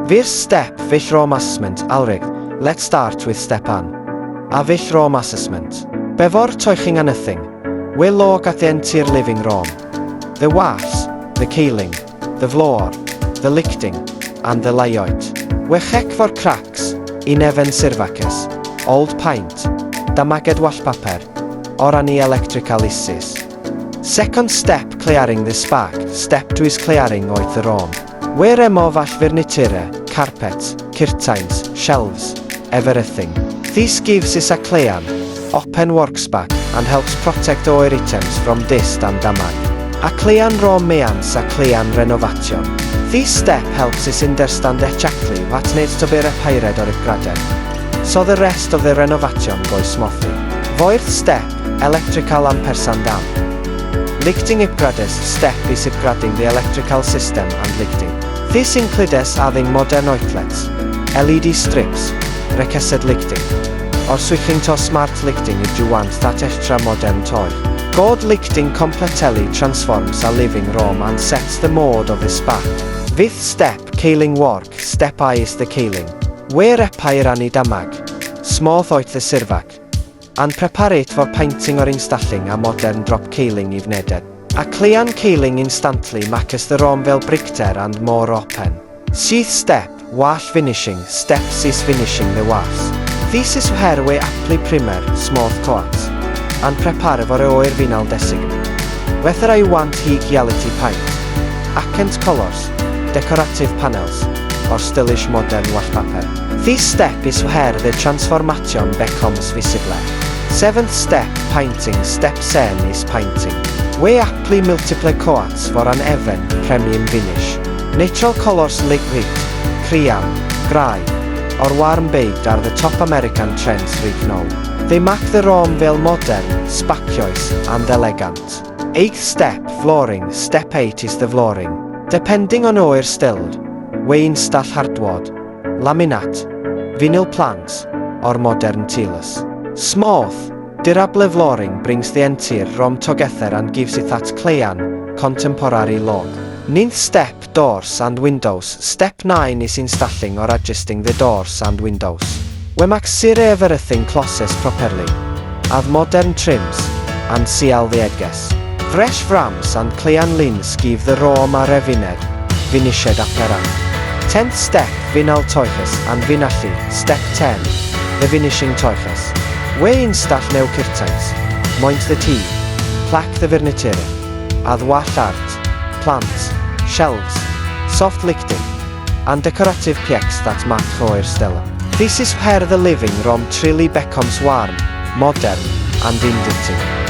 First step, fish room assessment. Alright, let's start with step 1. A fish room assessment. Before talking anything, we'll look at the entire living room. The walls, the ceiling, the floor, the lighting, and the layout. We check for cracks, uneven surfaces, old paint, damaged wallpaper, or any electrical issues. Second step, clearing the spark. Step 2 is clearing out the room. We remove all furniture, carpets, curtains, shelves, everything. This gives us a clean, open workspace and helps protect our items from dust and damage. A clean room means a clean renovation. This step helps us understand exactly what needs to be repaired or upgraded, so the rest of the renovation goes smoothly. Fourth step, electrical amperes and amp. Lighting upgrades. Step is upgrading the electrical system and lighting. This includes adding modern outlets, LED strips, recessed lighting, or switching to smart lighting if you want that extra modern toy. Good lighting completely transforms a living room and sets the mood of the spot. Fifth step, ceiling work. Step I is the ceiling. We repair any damage, smooth out the surface, and prepare it for painting or installing a modern drop ceiling if needed. A clean ceiling instantly makes the room well brighter and more open. Sixth step, wash finishing. Step is finishing the wash. This is where we apply primer, smooth coats, and prepare for our vinyl dressing. Whether I want high quality paint, accent colors, decorative panels, or stylish modern wallpaper. This step is where the transformation becomes visible. Seventh step, painting. Step 7 is painting. We apply multiple coats for an even, premium finish. Natural colors like liquid, cream, grey, or warm beige are the top American trends right now. They make the room well modern, spacious, and elegant. Eighth step, flooring. Step 8 is the flooring. Depending on our style, we install hardwood, laminate, vinyl planks, or modern tiles. Smooth, durable flooring brings the entire room together and gives it that clean, contemporary look. Ninth step, doors and windows. Step 9 is installing or adjusting the doors and windows. We make sure everything closes properly, add modern trims, and seal the edges. Fresh frames and clean lines give the room a refined, finished appearance. 10th step, vinyl touches and vinylly. Step 10, the finishing touches. We install new curtains, mount the TV, plaque the furniture, add wall art, plants, shelves, soft lighting, and decorative pieces that match our style. This is where the living room truly becomes warm, modern, and inviting.